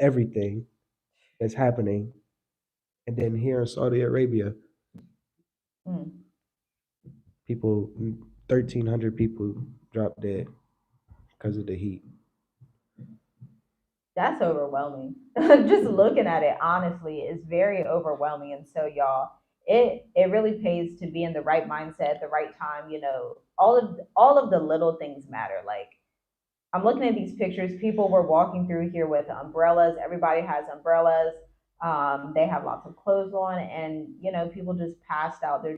everything that's happening. And then here in Saudi Arabia, Mm. people, 1,300 people dropped dead because of the heat. That's overwhelming. Just looking at it, honestly, is very overwhelming. And so, y'all, it really pays to be in the right mindset at the right time. All of the little things matter. Like I'm looking at these pictures. People were walking through here with umbrellas. Everybody has umbrellas. They have lots of clothes on, and people just passed out. They're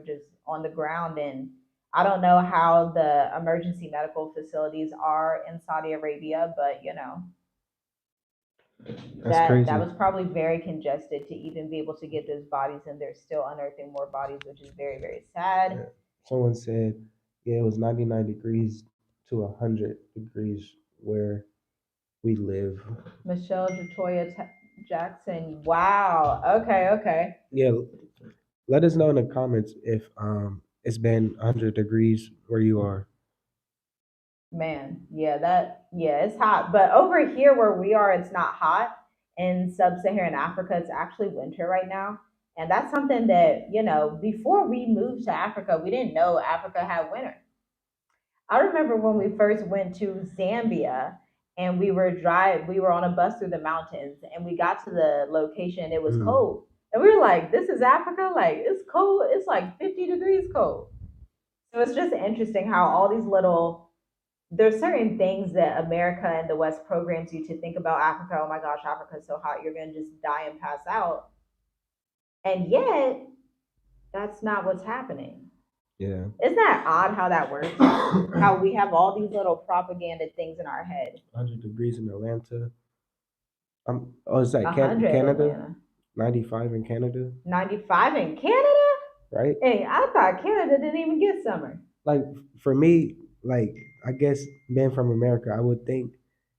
just on the ground, and I don't know how the emergency medical facilities are in Saudi Arabia, but That's that crazy. was probably very congested to even be able to get those bodies, and they're still unearthing more bodies, which is very, very sad. Yeah. Someone said, yeah, it was 99 degrees to 100 degrees where we live. Michelle Jatoya Jackson. Wow. Okay. Okay. Yeah, let us know in the comments if it's been 100 degrees where you are. Man, yeah, it's hot. But over here where we are, it's not hot. In sub-Saharan Africa, it's actually winter right now. And that's something that, before we moved to Africa, we didn't know Africa had winter. I remember when we first went to Zambia and we were on a bus through the mountains and we got to the location and it was Mm. cold. And we were like, this is Africa? Like it's cold. It's like 50 degrees cold. So it's just interesting how all these little there's certain things that America and the West programs you to think about Africa. Oh my gosh, Africa's so hot, you're gonna just die and pass out. And yet, that's not what's happening. Yeah. Isn't that odd how that works? How we have all these little propaganda things in our head. 100 degrees in Atlanta. Oh, is that 100 Canada? Atlanta, 95 in Canada, 95 in Canada. right? Hey, I thought Canada didn't even get summer. Like for me, like I guess being from America, I would think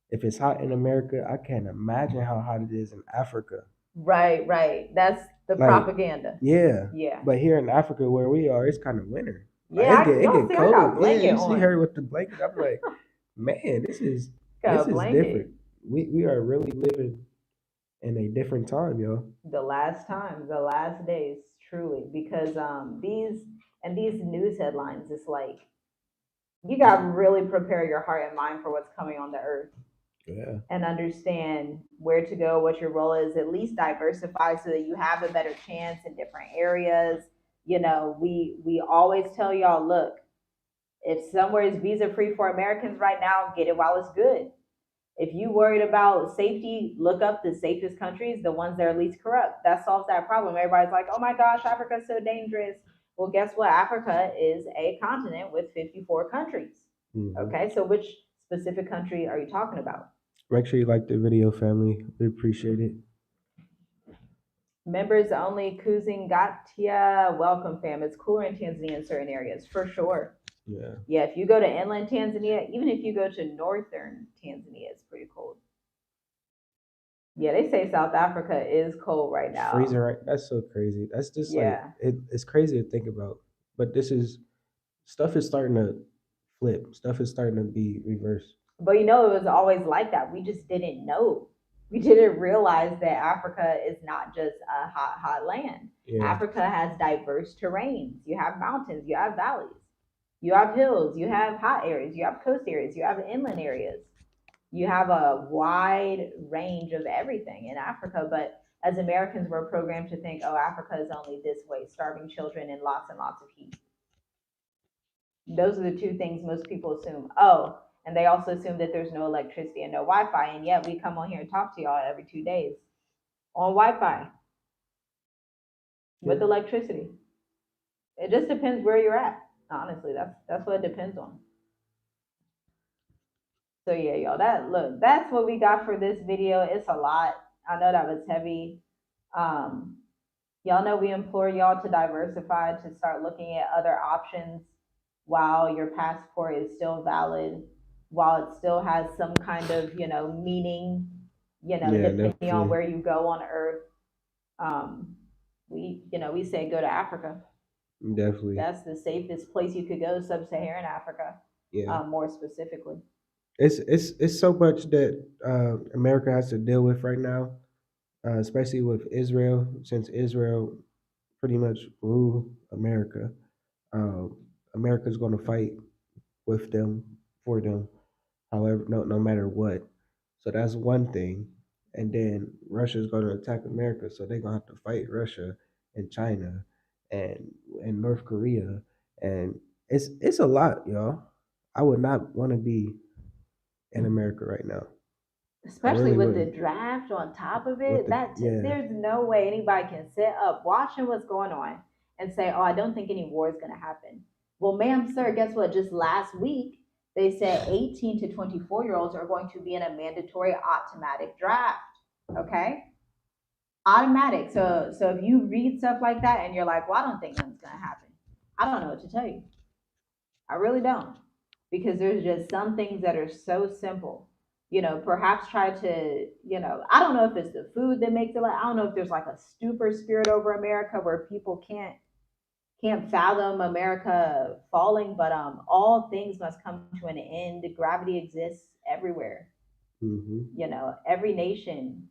if it's hot in America, I can't imagine how hot it is in Africa. Right, right. That's the Like, propaganda. yeah, Yeah, but here in Africa where we are, it's kind of winter. Like yeah. it Y'all get see, I got cold. a Yeah, blanket you see on. her with the blanket. I'm like, man, this Got a is different. blanket. We are really living in a different time, yo. The last time, the last days, truly, because these news headlines, it's like you got to really prepare your heart and mind for what's coming on the earth Yeah, and understand where to go, what your role is. At least diversify so that you have a better chance in different areas. We always tell y'all, look, if somewhere is visa free for Americans right now, get it while it's good. If you worried about safety, look up the safest countries, the ones that are least corrupt. That solves that problem. Everybody's like, oh my gosh, Africa's so dangerous. Well, guess what? Africa is a continent with 54 countries. hmm. Okay, so which specific country are you talking about? Make sure you like the video, family. We appreciate it. Members only Kuzingatia. Welcome, fam. It's cooler in Tanzania in certain areas, for sure. Yeah, Yeah, if you go to inland Tanzania, even if you go to northern Tanzania, it's pretty cold. Yeah, they say South Africa is cold right it's now. freezing, right? That's so crazy. That's just like Yeah. it's crazy to think about. But this is stuff is starting to flip. Stuff is starting to be reversed. But it was always like that. We just didn't know. We didn't realize that Africa is not just a hot, hot land. Yeah, Africa has diverse terrains. You have mountains, you have valleys, you have hills, you have hot areas, you have coast areas, you have inland areas. You have a wide range of everything in Africa. But as Americans, we're programmed to think, oh, Africa is only this way, starving children and lots of heat. Those are the two things most people assume. Oh, and they also assume that there's no electricity and no Wi-Fi, and yet we come on here and talk to y'all every 2 days on Wi-Fi yeah, with electricity. It just depends where you're at. Honestly, that's what it depends on. So yeah, y'all. That's what we got for this video. It's a lot. I know that was heavy. Um, y'all know we implore y'all to diversify, to start looking at other options while your passport is still valid, while it still has some kind of, meaning, yeah, depending on definitely, where you go on earth. Um, we say go to Africa. definitely, That's the safest place you could go, sub-Saharan Africa, yeah. more specifically. It's so much that America has to deal with right now, especially with Israel, since Israel pretty much rule America. Um, America's going to fight with them, for them, however, no matter what. So that's one thing. And then Russia's going to attack America, so they're going to have to fight Russia and China and North Korea, and it's a lot, y'all. I would not want to be in America right now. I Especially really with the wouldn't. draft on top of With it, the that yeah. there's no way anybody can sit up watching what's going on and say, "Oh, I don't think any war is going to happen." Well, ma'am, sir, guess what? Just last week, they said 18 to 24-year-olds are going to be in a mandatory automatic draft. Okay, automatic. So if you read stuff like that and you're like, "Well, I don't think nothing's going to happen," I don't know what to tell you. I really don't. Because there's just some things that are so simple. Perhaps try to, I don't know if it's the food that makes it like, I don't know if there's like a stupor spirit over America where people can't fathom America falling, but all things must come to an end. Gravity exists everywhere. Hmm. Every nation,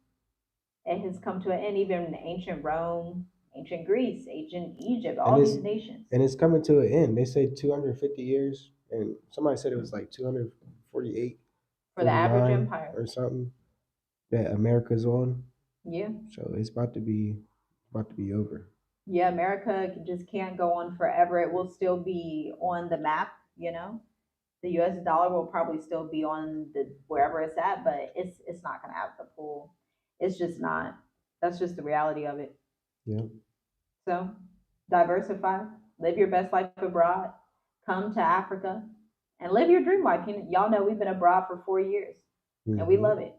it has come to an end, even ancient Rome, ancient Greece, ancient Egypt, And all it's these nations. coming to an end. They say 250 years, and somebody said it was like 248, For the average 49 empire. or something that America's on. Yeah. So it's about to be over. Yeah, America just can't go on forever. It will still be on the map. The US dollar will probably still be on the wherever it's at, but it's not gonna have the pull. It's just not. That's just the reality of it. Yeah. So diversify, live your best life abroad, come to Africa and live your dream life. Y'all know we've been abroad for 4 years and we love Hmm. it.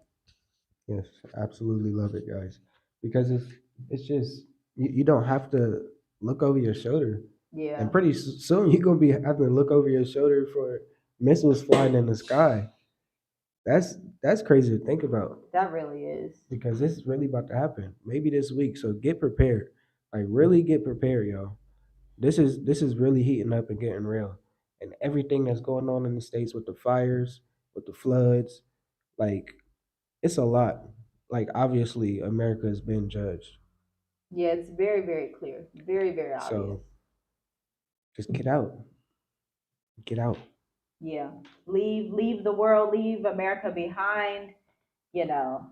Yes, absolutely love it, guys, because it's just you don't have to look over your shoulder, and Yeah, pretty soon you're gonna be having to look over your shoulder for missiles flying in the sky. That's crazy to think about that really is. because it's really about to happen. Maybe this week, so get prepared. Like really get prepared, y'all. This is really heating up and getting real, and everything that's going on in the states with the fires, with the floods, like it's a lot. Like obviously America has been judged. Yeah, it's very, very clear. Very, very obvious. So just get out. Get out. Yeah, leave the world, leave America behind. you know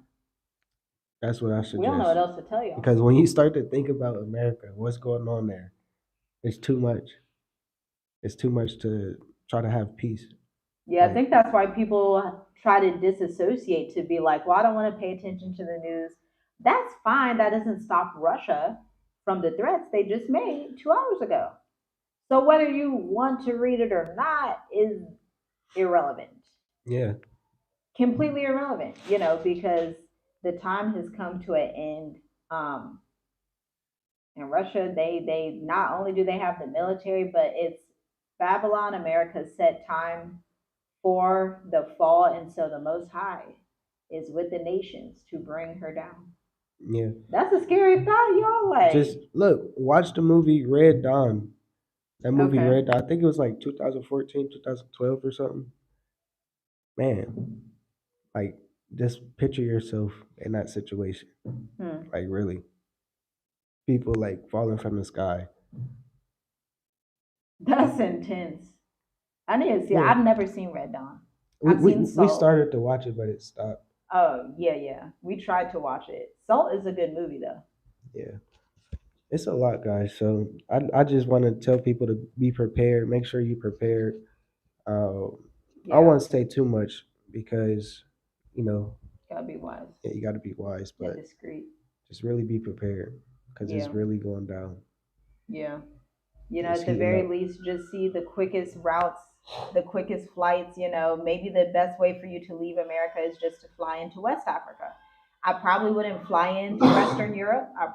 That's what I we don't know what suggest. else to tell y'all. Because when you start to think about America, what's going on there, it's too much. It's too much to try to have peace. Yeah, I Like, think that's why people try to disassociate, to be like, well, I don't want to pay attention to the news. That's fine. That doesn't stop Russia from the threats they just made 2 hours ago. So whether you want to read it or not is irrelevant. yeah, Completely irrelevant, because the time has come to an end. um In Russia, they not only do they have the military, but it's Babylon, America's set time for the fall, and so the Most High is with the nations to bring her down. yeah. That's a scary thought, y'all. Just Like, look, watch the movie Red Dawn. That movie okay, Red Dawn, I think it was like 2014, 2012 or something. Man, like just picture yourself in that situation. hmm. Like really. People like falling from the sky. That's intense. I need to see. Yeah. I've never seen Red Dawn. We, I've we seen we Salt. started to watch it, but it stopped. Oh yeah, yeah. We tried to watch it. Salt is a good movie though. Yeah, it's a lot, guys. So I just want to tell people to be prepared. Make sure you prepared. Uh, I don't Yeah, want to say too much because you know gotta be wise yeah, you got to be wise, and but discreet. just really be prepared because it's Yeah, really going down. yeah. It's At the heating very up. least, just see the quickest routes, the quickest flights. Maybe the best way for you to leave America is just to fly into West Africa. I probably wouldn't fly into Western Europe. I